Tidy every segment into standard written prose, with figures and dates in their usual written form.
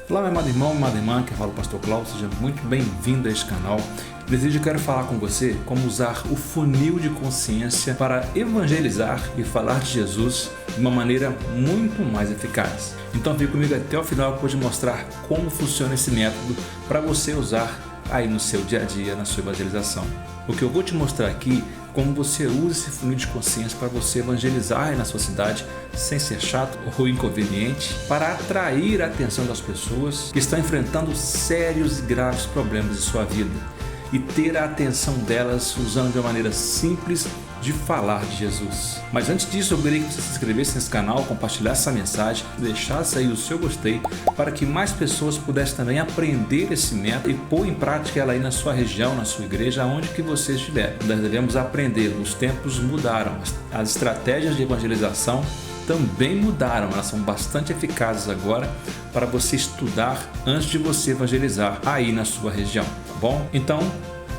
Olá, meu amado irmão, minha amada irmã, que fala o Pastor Cláudio, seja muito bem-vindo a este canal. Eu quero falar com você como usar o funil de consciência para evangelizar e falar de Jesus de uma maneira muito mais eficaz. Então fique comigo até o final que eu vou te mostrar como funciona esse método para você usar aí no seu dia a dia, na sua evangelização. O que eu vou te mostrar aqui é como você usa esse funil de consciência para você evangelizar aí na sua cidade sem ser chato ou inconveniente, para atrair a atenção das pessoas que estão enfrentando sérios e graves problemas em sua vida e ter a atenção delas usando de uma maneira simples de falar de Jesus. Mas antes disso, eu queria que você se inscrevesse nesse canal, compartilhasse essa mensagem, deixasse aí o seu gostei para que mais pessoas pudessem também aprender esse método e pôr em prática ela aí na sua região, na sua igreja, aonde que você estiver. Nós devemos aprender, os tempos mudaram, as estratégias de evangelização também mudaram, elas são bastante eficazes agora para você estudar antes de você evangelizar aí na sua região, tá bom? Então,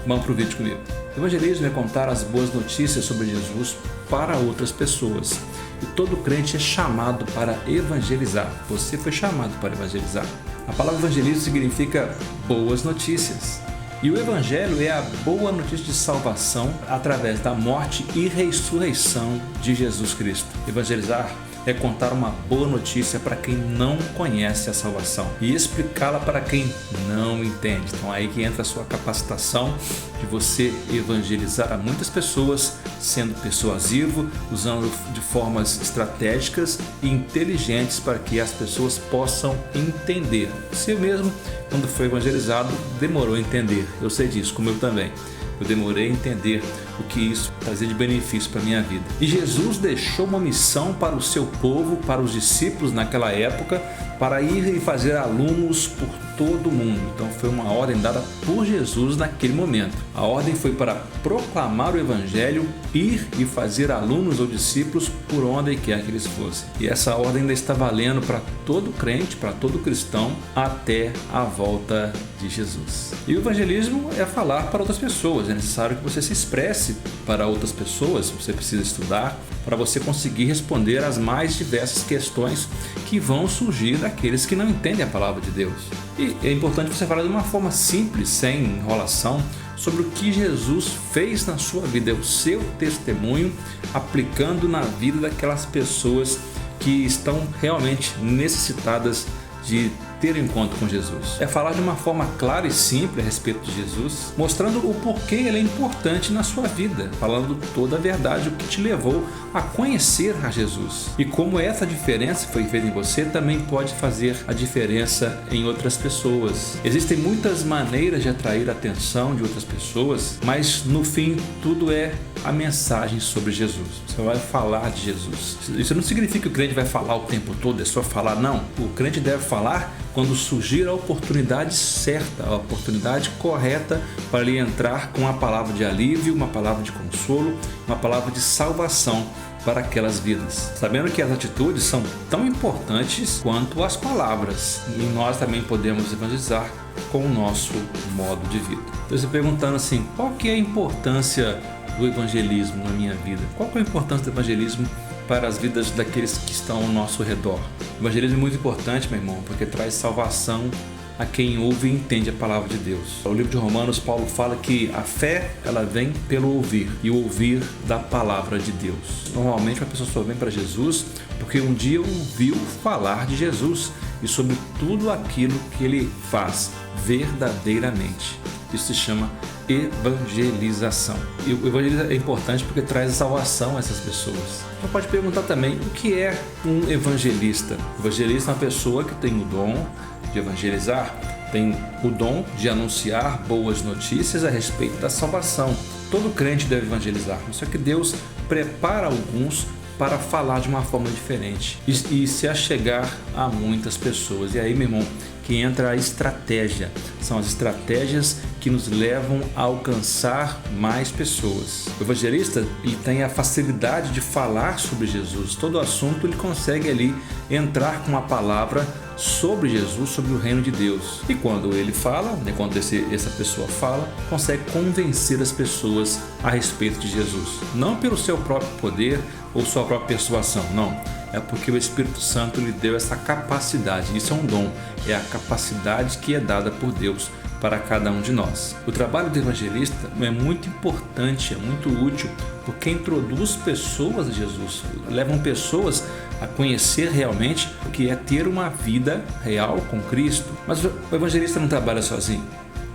vamos para o vídeo comigo. Evangelismo é contar as boas notícias sobre Jesus para outras pessoas. E todo crente é chamado para evangelizar. Você foi chamado para evangelizar. A palavra evangelismo significa boas notícias. E o Evangelho é a boa notícia de salvação através da morte e ressurreição de Jesus Cristo. Evangelizar é contar uma boa notícia para quem não conhece a salvação e explicá-la para quem não entende. Então aí que entra a sua capacitação de você evangelizar a muitas pessoas, sendo persuasivo, usando de formas estratégicas e inteligentes para que as pessoas possam entender. Você mesmo, quando foi evangelizado, demorou a entender. Eu sei disso, como eu também. Eu demorei a entender o que isso trazia de benefício para a minha vida. E Jesus deixou uma missão para o seu povo, para os discípulos naquela época, para ir e fazer alunos por todo o mundo. Então foi uma ordem dada por Jesus naquele momento. A ordem foi para proclamar o Evangelho, ir e fazer alunos ou discípulos por onde quer que eles fossem. E essa ordem ainda está valendo para todo crente, para todo cristão, até a volta de Jesus. E o evangelismo é falar para outras pessoas. É necessário que você se expresse para outras pessoas. Você precisa estudar para você conseguir responder às mais diversas questões que vão surgir daqueles que não entendem a palavra de Deus. E é importante você falar de uma forma simples, sem enrolação, sobre o que Jesus fez na sua vida, é o seu testemunho aplicando na vida daquelas pessoas que estão realmente necessitadas de ter um encontro com Jesus. É falar de uma forma clara e simples a respeito de Jesus, mostrando o porquê ele é importante na sua vida, falando toda a verdade, o que te levou a conhecer a Jesus. E como essa diferença foi feita em você, também pode fazer a diferença em outras pessoas. Existem muitas maneiras de atrair a atenção de outras pessoas, mas no fim tudo é a mensagem sobre Jesus. Você vai falar de Jesus. Isso não significa que o crente vai falar o tempo todo, é só falar, não. O crente deve falar quando surgir a oportunidade certa, a oportunidade correta para ele entrar com uma palavra de alívio, uma palavra de consolo, uma palavra de salvação para aquelas vidas. Sabendo que as atitudes são tão importantes quanto as palavras, e nós também podemos evangelizar com o nosso modo de vida. Estou se perguntando assim, qual que é a importância do evangelismo na minha vida? Qual que é a importância do evangelismo para as vidas daqueles que estão ao nosso redor? O evangelismo é muito importante, meu irmão, porque traz salvação a quem ouve e entende a palavra de Deus. No livro de Romanos, Paulo fala que a fé, ela vem pelo ouvir, e o ouvir da palavra de Deus. Normalmente, uma pessoa só vem para Jesus porque um dia ouviu falar de Jesus e sobre tudo aquilo que ele faz verdadeiramente. Isso se chama evangelização. E o evangelismo é importante porque traz a salvação a essas pessoas. Então pode perguntar também, o que é um evangelista? O evangelista é uma pessoa que tem o dom de evangelizar, tem o dom de anunciar boas notícias a respeito da salvação. Todo crente deve evangelizar, só que Deus prepara alguns para falar de uma forma diferente e se achegar a muitas pessoas. E aí, meu irmão, que entra a estratégia. São as estratégias que nos levam a alcançar mais pessoas. O evangelista, ele tem a facilidade de falar sobre Jesus. Todo assunto ele consegue ali entrar com uma palavra sobre Jesus, sobre o reino de Deus. E quando ele fala, quando essa pessoa fala, consegue convencer as pessoas a respeito de Jesus. Não pelo seu próprio poder ou sua própria persuasão, não. é porque o Espírito Santo lhe deu essa capacidade. Isso é um dom, é a capacidade que é dada por Deus para cada um de nós. O trabalho do evangelista é muito importante, é muito útil, porque introduz pessoas a Jesus, levam pessoas a conhecer realmente o que é ter uma vida real com Cristo. Mas o evangelista não trabalha sozinho,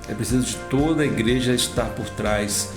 é preciso de toda a igreja estar por trás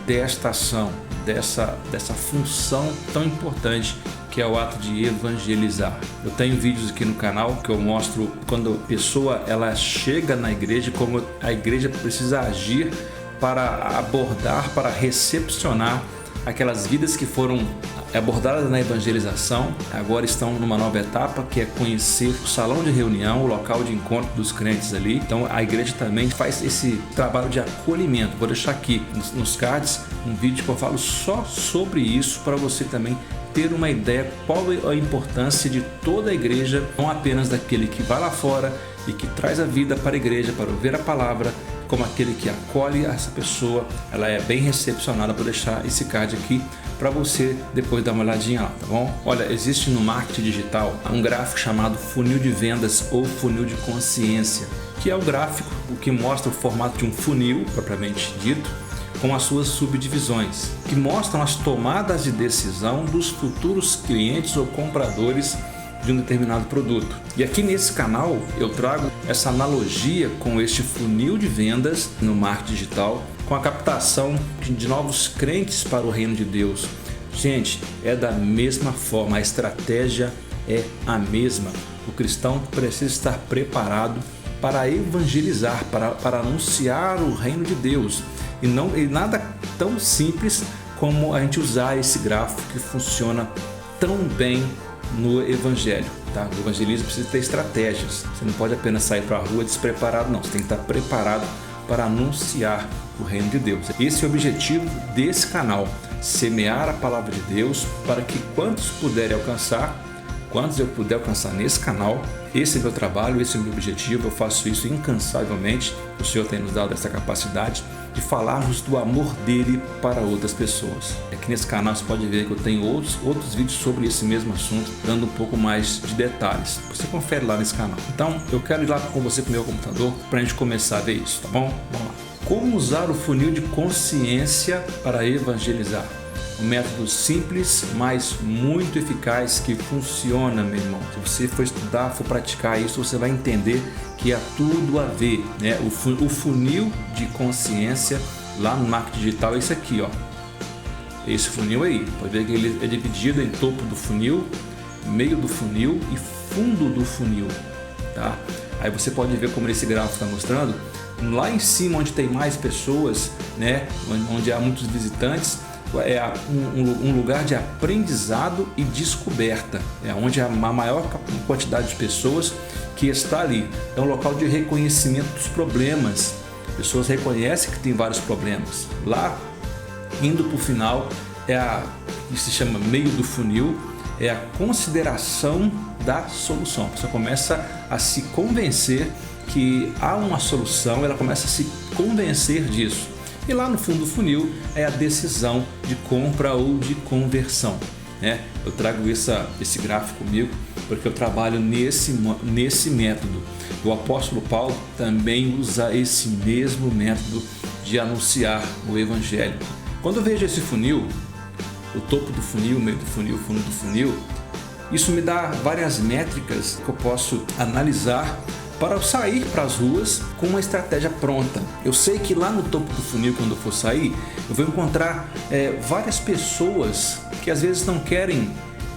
desta ação, dessa função tão importante que é o ato de evangelizar. Eu tenho vídeos aqui no canal que eu mostro quando a pessoa ela chega na igreja, como a igreja precisa agir para abordar, para recepcionar aquelas vidas que foram abordadas na evangelização, agora estão numa nova etapa, que é conhecer o salão de reunião, o local de encontro dos crentes ali. Então a igreja também faz esse trabalho de acolhimento. Vou deixar aqui nos cards um vídeo que eu falo só sobre isso, para você também ter uma ideia qual é a importância de toda a igreja, não apenas daquele que vai lá fora e que traz a vida para a igreja para ouvir a palavra, como aquele que acolhe essa pessoa. Ela é bem recepcionada. Vou deixar esse card aqui para você depois dar uma olhadinha lá, tá bom? Olha, existe no marketing digital um gráfico chamado funil de vendas ou funil de consciência, que é o gráfico que mostra o formato de um funil propriamente dito, com as suas subdivisões, que mostram as tomadas de decisão dos futuros clientes ou compradores de um determinado produto. E aqui nesse canal eu trago essa analogia com este funil de vendas no marketing digital, com a captação de novos crentes para o reino de Deus. Gente, é da mesma forma, a estratégia é a mesma. O cristão precisa estar preparado para evangelizar, para anunciar o reino de Deus. E nada tão simples como a gente usar esse gráfico que funciona tão bem no evangelho, tá? O evangelismo precisa ter estratégias. Você não pode apenas sair para a rua despreparado, não. Você tem que estar preparado para anunciar o reino de Deus. Esse é o objetivo desse canal: semear a palavra de Deus para que quantos eu puder alcançar nesse canal. Esse é meu trabalho, esse é o meu objetivo. Eu faço isso incansavelmente. O Senhor tem nos dado essa capacidade de falarmos do amor dele para outras pessoas. Aqui nesse canal você pode ver que eu tenho outros vídeos sobre esse mesmo assunto, dando um pouco mais de detalhes. Você confere lá nesse canal. Então eu quero ir lá com você com o meu computador para a gente começar a ver isso, tá bom? Vamos lá. Como usar o funil de consciência para evangelizar? Um método simples, mas muito eficaz, que funciona, meu irmão. Se você for estudar, for praticar isso, você vai entender que há tudo a ver, né? O funil de consciência lá no marketing digital é esse aqui, ó. Esse funil aí, pode ver que ele é dividido em topo do funil, meio do funil e fundo do funil, tá? Aí você pode ver como esse gráfico está mostrando. Lá em cima, onde tem mais pessoas, né? Onde há muitos visitantes, é um lugar de aprendizado e descoberta, é onde há a maior quantidade de pessoas que está ali. É um local de reconhecimento dos problemas. Pessoas reconhecem que tem vários problemas. Lá, indo para o final, que se chama meio do funil, é a consideração da solução. Você começa a se convencer que há uma solução, ela começa a se convencer disso. E lá no fundo do funil é a decisão de compra ou de conversão, né? Eu trago esse gráfico comigo porque eu trabalho nesse método. O apóstolo Paulo também usa esse mesmo método de anunciar o evangelho. Quando eu vejo esse funil, o topo do funil, o meio do funil, o fundo do funil, isso me dá várias métricas que eu posso analisar para eu sair para as ruas com uma estratégia pronta. Eu sei que lá no topo do funil, quando eu for sair, eu vou encontrar várias pessoas que às vezes não querem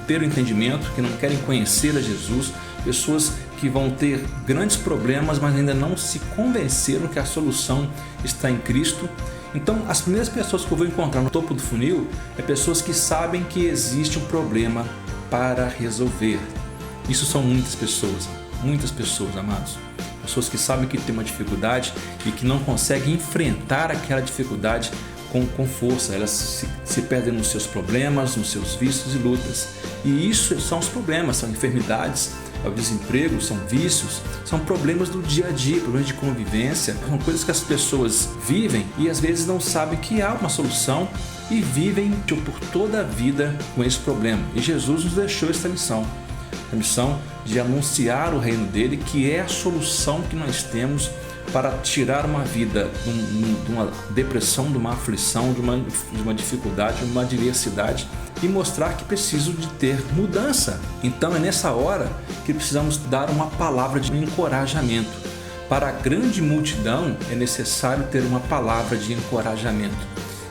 ter o entendimento, que não querem conhecer a Jesus, pessoas que vão ter grandes problemas, mas ainda não se convenceram que a solução está em Cristo. Então, as primeiras pessoas que eu vou encontrar no topo do funil é pessoas que sabem que existe um problema para resolver. Isso são muitas pessoas, amados. Pessoas que sabem que tem uma dificuldade e que não conseguem enfrentar aquela dificuldade com força. Elas se perdem nos seus problemas, nos seus vícios e lutas. E isso são os problemas, são enfermidades, é o desemprego, são vícios, são problemas do dia a dia, problemas de convivência, são coisas que as pessoas vivem e às vezes não sabem que há uma solução e vivem por toda a vida com esse problema. E Jesus nos deixou essa missão, a missão de anunciar o reino dele, que é a solução que nós temos para tirar uma vida de uma depressão, de uma aflição, de uma dificuldade, de uma adversidade e mostrar que preciso de ter mudança. Então é nessa hora que precisamos dar uma palavra de encorajamento. Para a grande multidão é necessário ter uma palavra de encorajamento.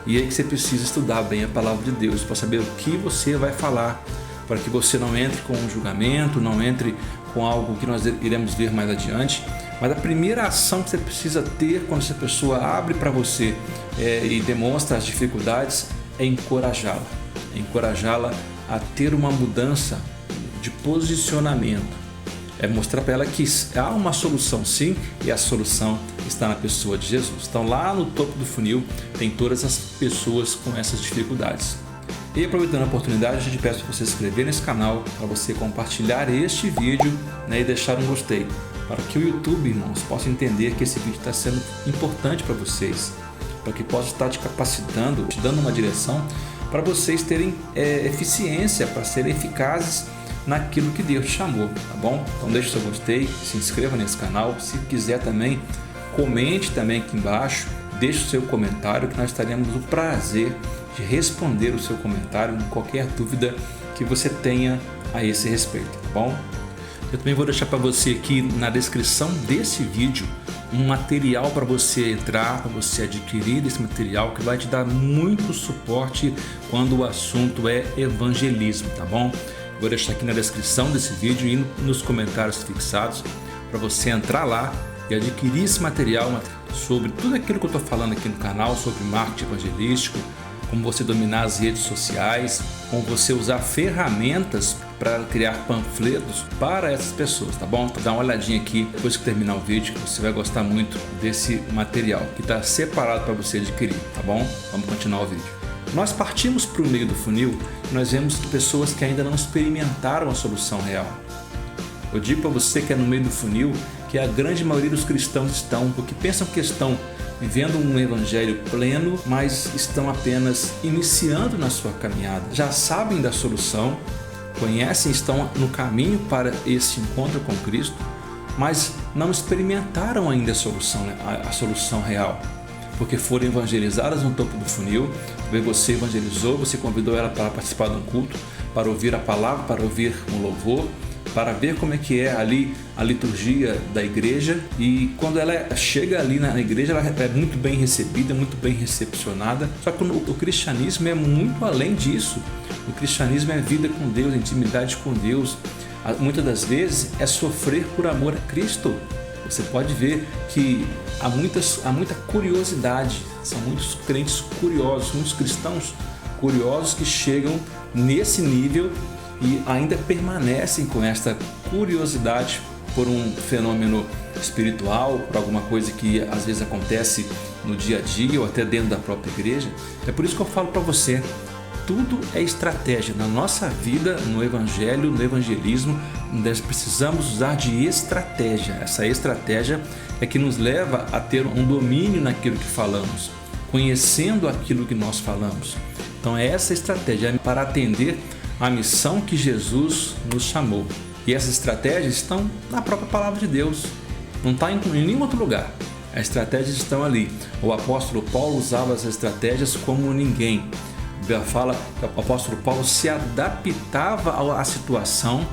E é aí que você precisa estudar bem a palavra de Deus para saber o que você vai falar, para que você não entre com um julgamento, não entre com algo que nós iremos ver mais adiante. Mas a primeira ação que você precisa ter quando essa pessoa abre para você e demonstra as dificuldades é encorajá-la. É encorajá-la a ter uma mudança de posicionamento. É mostrar para ela que há uma solução sim, e a solução está na pessoa de Jesus. Então lá no topo do funil tem todas as pessoas com essas dificuldades. E aproveitando a oportunidade, eu te peço para você se inscrever nesse canal, para você compartilhar este vídeo, e deixar um gostei, para que o YouTube, irmãos, possa entender que esse vídeo está sendo importante para vocês, para que possa estar te capacitando, te dando uma direção, para vocês terem eficiência, para serem eficazes naquilo que Deus te chamou, tá bom? Então deixe o seu gostei, se inscreva nesse canal, se quiser também, comente também aqui embaixo, deixe o seu comentário, que nós teremos o prazer de responder o seu comentário, qualquer dúvida que você tenha a esse respeito, tá bom? Eu também vou deixar para você aqui na descrição desse vídeo um material para você entrar, para você adquirir esse material que vai te dar muito suporte quando o assunto é evangelismo, tá bom? Vou deixar aqui na descrição desse vídeo e nos comentários fixados para você entrar lá e adquirir esse material sobre tudo aquilo que eu estou falando aqui no canal, sobre marketing evangelístico, como você dominar as redes sociais, como você usar ferramentas para criar panfletos para essas pessoas, tá bom? Então dá uma olhadinha aqui depois que terminar o vídeo, que você vai gostar muito desse material que está separado para você adquirir, tá bom? Vamos continuar o vídeo. Nós partimos para o meio do funil e nós vemos pessoas que ainda não experimentaram a solução real. Eu digo para você que é no meio do funil que a grande maioria dos cristãos estão, porque pensam que estão vivendo um evangelho pleno, mas estão apenas iniciando na sua caminhada. Já sabem da solução, conhecem, estão no caminho para esse encontro com Cristo, mas não experimentaram ainda a solução real, porque foram evangelizadas no topo do funil. Você evangelizou, você convidou ela para participar de um culto, para ouvir a palavra, para ouvir um louvor, para ver como é que é ali a liturgia da igreja, e quando ela chega ali na igreja, ela é muito bem recebida, muito bem recepcionada. Só que o cristianismo é muito além disso. O cristianismo é vida com Deus, intimidade com Deus. Muitas das vezes é sofrer por amor a Cristo. Você pode ver que há muita curiosidade, são muitos crentes curiosos, muitos cristãos curiosos que chegam nesse nível e ainda permanecem com esta curiosidade por um fenômeno espiritual, por alguma coisa que às vezes acontece no dia a dia ou até dentro da própria igreja. É por isso que eu falo para você, tudo é estratégia. Na nossa vida, no evangelho, no evangelismo, nós precisamos usar de estratégia. Essa estratégia é que nos leva a ter um domínio naquilo que falamos, conhecendo aquilo que nós falamos. Então é essa estratégia para atender a missão que Jesus nos chamou. E essas estratégias estão na própria palavra de Deus, não está em nenhum outro lugar. As estratégias estão ali. O apóstolo Paulo usava as estratégias como ninguém. A Bíblia fala que o apóstolo Paulo se adaptava à situação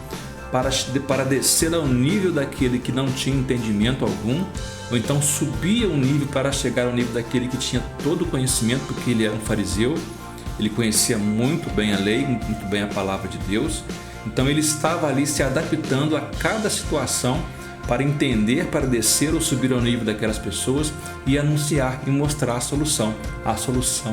para descer ao nível daquele que não tinha entendimento algum, ou então subia o nível para chegar ao nível daquele que tinha todo o conhecimento, porque ele era um fariseu. Ele conhecia muito bem a lei, muito bem a palavra de Deus. Então ele estava ali se adaptando a cada situação para entender, para descer ou subir ao nível daquelas pessoas e anunciar e mostrar a solução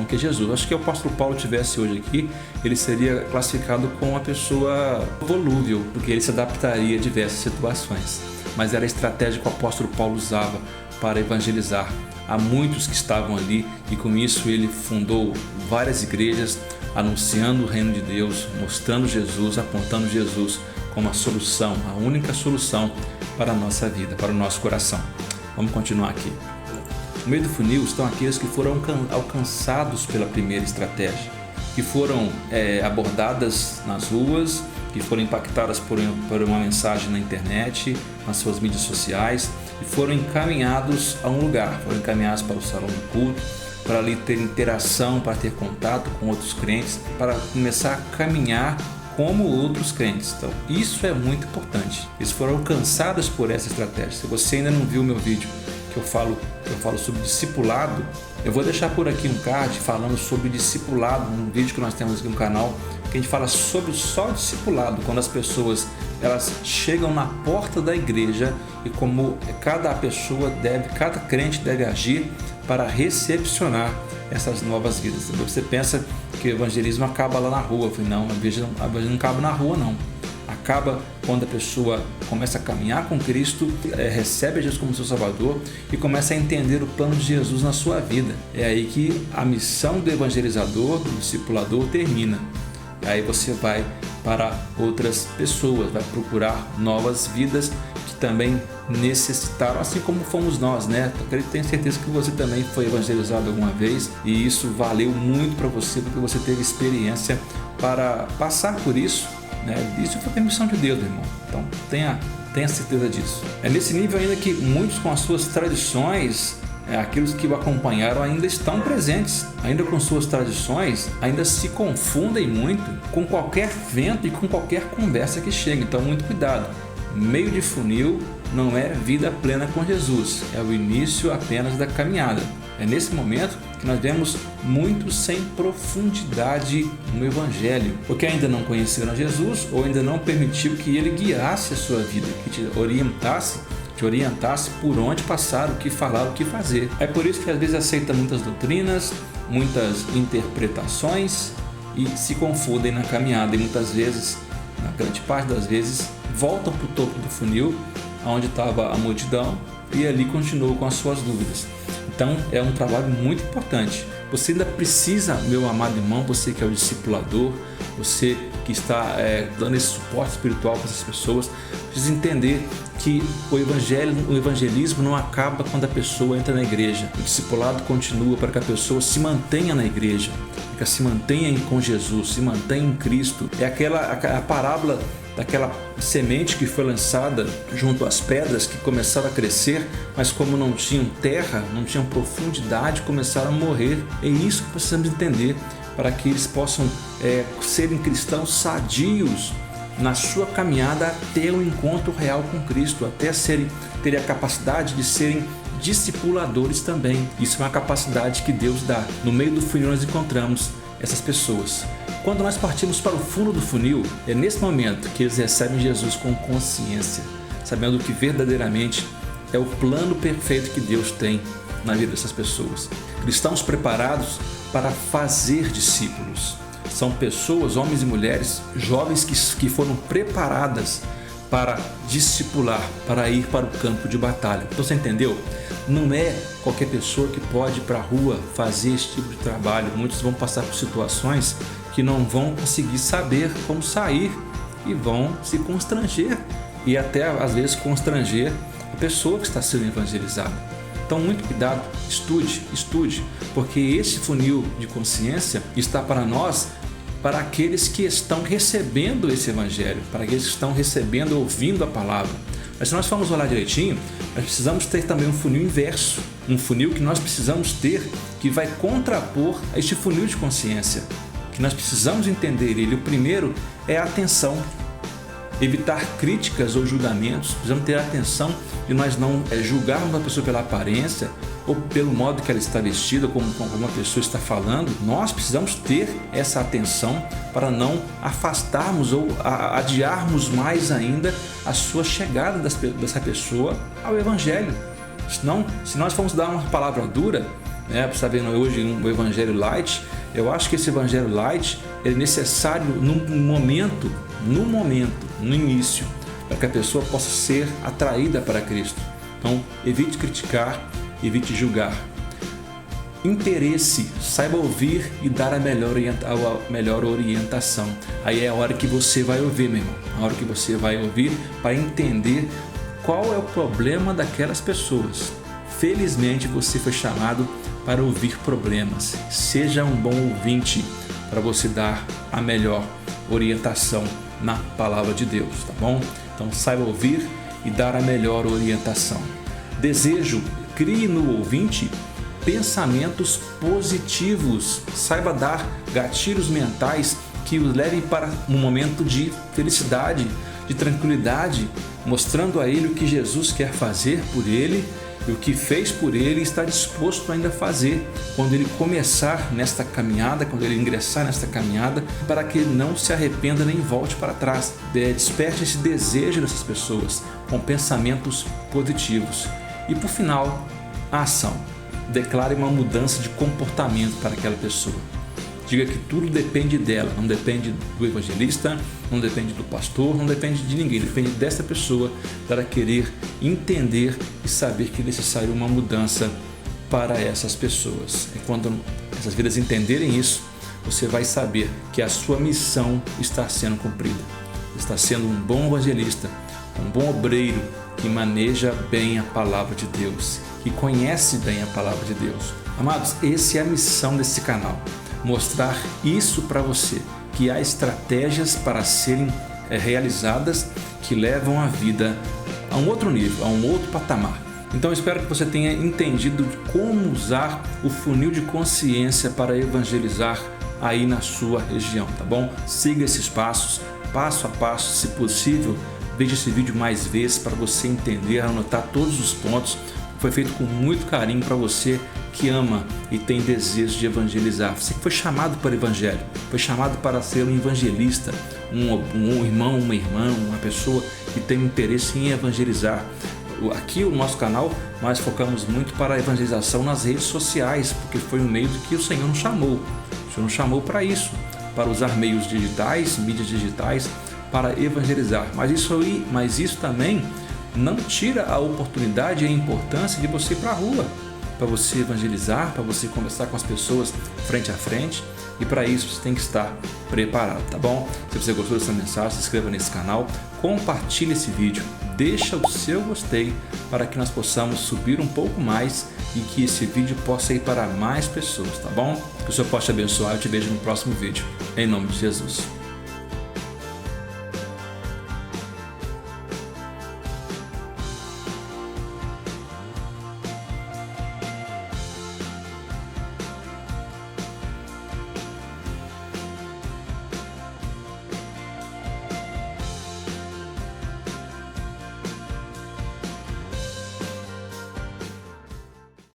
que é Jesus. Acho que o apóstolo Paulo tivesse hoje aqui, ele seria classificado como uma pessoa volúvel, porque ele se adaptaria a diversas situações. Mas era a estratégia que o apóstolo Paulo usava para evangelizar a muitos que estavam ali, e com isso ele fundou várias igrejas, anunciando o reino de Deus, mostrando Jesus, apontando Jesus como a solução, a única solução para a nossa vida, para o nosso coração. Vamos continuar aqui. No meio do funil estão aqueles que foram alcançados pela primeira estratégia, que foram abordadas nas ruas, que foram impactadas por uma mensagem na internet, nas suas mídias sociais, e foram encaminhados a um lugar, foram encaminhados para o salão do culto, para ali ter interação, para ter contato com outros crentes, para começar a caminhar como outros crentes. Então, isso é muito importante. Eles foram alcançados por essa estratégia. Se você ainda não viu o meu vídeo que eu falo sobre discipulado, eu vou deixar por aqui um card falando sobre discipulado, um vídeo que nós temos aqui no canal, que a gente fala sobre só discipulado, quando as pessoas elas chegam na porta da igreja e como cada crente deve agir para recepcionar essas novas vidas. Você pensa que o evangelismo acaba lá na rua. Eu falei, não, a igreja não acaba na rua, não. Acaba quando a pessoa começa a caminhar com Cristo, recebe Jesus como seu Salvador e começa a entender o plano de Jesus na sua vida. É aí que a missão do evangelizador, do discipulador termina. E aí você vai para outras pessoas, vai procurar novas vidas que também necessitaram, assim como fomos nós, né? Eu tenho certeza que você também foi evangelizado alguma vez e isso valeu muito para você, porque você teve experiência para passar por isso, né? Isso foi a missão de Deus, meu irmão. Então tenha certeza disso. É nesse nível ainda que muitos com as suas tradições, aqueles que o acompanharam ainda estão presentes, ainda com suas tradições, ainda se confundem muito com qualquer vento e com qualquer conversa que chega. Então muito cuidado. Meio de funil não é vida plena com Jesus, é o início apenas da caminhada. É nesse momento que nós vemos muitos sem profundidade no Evangelho, porque ainda não conheceram Jesus ou ainda não permitiu que Ele guiasse a sua vida, que te orientasse por onde passar, o que falar, o que fazer. É por isso que às vezes aceita muitas doutrinas, muitas interpretações e se confundem na caminhada e muitas vezes, na grande parte das vezes, voltam para o topo do funil, onde estava a multidão, e ali continuam com as suas dúvidas. Então é um trabalho muito importante. Você ainda precisa, meu amado irmão, você que é o discipulador, você que está dando esse suporte espiritual para essas pessoas, precisa entender que o evangelismo não acaba quando a pessoa entra na igreja. O discipulado continua para que a pessoa se mantenha na igreja, que se mantenha com Jesus, se mantenha em Cristo. É a parábola daquela semente que foi lançada junto às pedras, que começaram a crescer, mas como não tinham terra, não tinham profundidade, começaram a morrer. É isso que precisamos entender para que eles possam serem cristãos sadios na sua caminhada até o encontro real com Cristo, até terem a capacidade de serem discipuladores também. Isso é uma capacidade que Deus dá. No meio do funil nós encontramos essas pessoas. Quando nós partimos para o fundo do funil, é nesse momento que eles recebem Jesus com consciência, sabendo que verdadeiramente é o plano perfeito que Deus tem na vida dessas pessoas. Cristãos preparados para fazer discípulos. São pessoas, homens e mulheres, jovens que foram preparadas para discipular, para ir para o campo de batalha. Então você entendeu? Não é qualquer pessoa que pode ir para a rua fazer esse tipo de trabalho. Muitos vão passar por situações que não vão conseguir saber como sair e vão se constranger e até às vezes constranger a pessoa que está sendo evangelizada. Então muito cuidado, estude, porque esse funil de consciência está para nós, para aqueles que estão recebendo esse evangelho, para aqueles que estão recebendo, ouvindo a palavra. Mas se nós formos olhar direitinho, nós precisamos ter também um funil inverso, um funil que nós precisamos ter, que vai contrapor a este funil de consciência, que nós precisamos entender ele. O primeiro é a atenção, evitar críticas ou julgamentos. Precisamos ter atenção de nós não julgarmos a pessoa pela aparência ou pelo modo que ela está vestida, como uma pessoa está falando. Nós precisamos ter essa atenção para não afastarmos ou adiarmos mais ainda a sua chegada dessa pessoa ao Evangelho. Senão, se nós formos dar uma palavra dura, você está vendo hoje um Evangelho light, eu acho que esse Evangelho light é necessário no momento, no início, para que a pessoa possa ser atraída para Cristo. Então, evite criticar, evite julgar. interesse, saiba ouvir e dar a melhor orientação. Aí é a hora que você vai ouvir, meu irmão, a hora que você vai ouvir para entender qual é o problema daquelas pessoas. Felizmente você foi chamado para ouvir problemas. Seja um bom ouvinte para você dar a melhor orientação na palavra de Deus, tá bom? Então saiba ouvir e dar a melhor orientação. Desejo, crie no ouvinte pensamentos positivos. Saiba dar gatilhos mentais que os levem para um momento de felicidade, de tranquilidade, mostrando a ele o que Jesus quer fazer por ele e o que fez por ele e está disposto ainda a fazer quando ele começar nesta caminhada, quando ele ingressar nesta caminhada, para que ele não se arrependa nem volte para trás. Desperte esse desejo dessas pessoas com pensamentos positivos. E por final, a ação. Declare uma mudança de comportamento para aquela pessoa. Diga que tudo depende dela, não depende do evangelista, não depende do pastor, não depende de ninguém, depende dessa pessoa para querer entender e saber que é necessário uma mudança para essas pessoas. E quando essas vidas entenderem isso, você vai saber que a sua missão está sendo cumprida. Está sendo um bom evangelista, um bom obreiro que maneja bem a palavra de Deus, que conhece bem a palavra de Deus. Amados, essa é a missão desse canal. Mostrar isso para você, que há estratégias para serem realizadas que levam a vida a um outro nível, a um outro patamar. Então espero que você tenha entendido de como usar o funil de consciência para evangelizar aí na sua região, tá bom? Siga esses passos, passo a passo, se possível. Veja esse vídeo mais vezes para você entender, anotar todos os pontos. Foi feito com muito carinho para você que ama e tem desejo de evangelizar. Você que foi chamado para o evangelho, foi chamado para ser um evangelista, um irmão, uma irmã, uma pessoa que tem interesse em evangelizar. Aqui no nosso canal nós focamos muito para a evangelização nas redes sociais, porque foi um meio que o Senhor nos chamou. O Senhor nos chamou para isso, para usar meios digitais, mídias digitais, para evangelizar. Mas isso também não tira a oportunidade e a importância de você ir para a rua, para você evangelizar, para você conversar com as pessoas frente a frente, e para isso você tem que estar preparado, tá bom? Se você gostou dessa mensagem, se inscreva nesse canal, compartilhe esse vídeo, deixa o seu gostei para que nós possamos subir um pouco mais e que esse vídeo possa ir para mais pessoas, tá bom? Que o Senhor possa te abençoar. Eu te vejo no próximo vídeo, em nome de Jesus.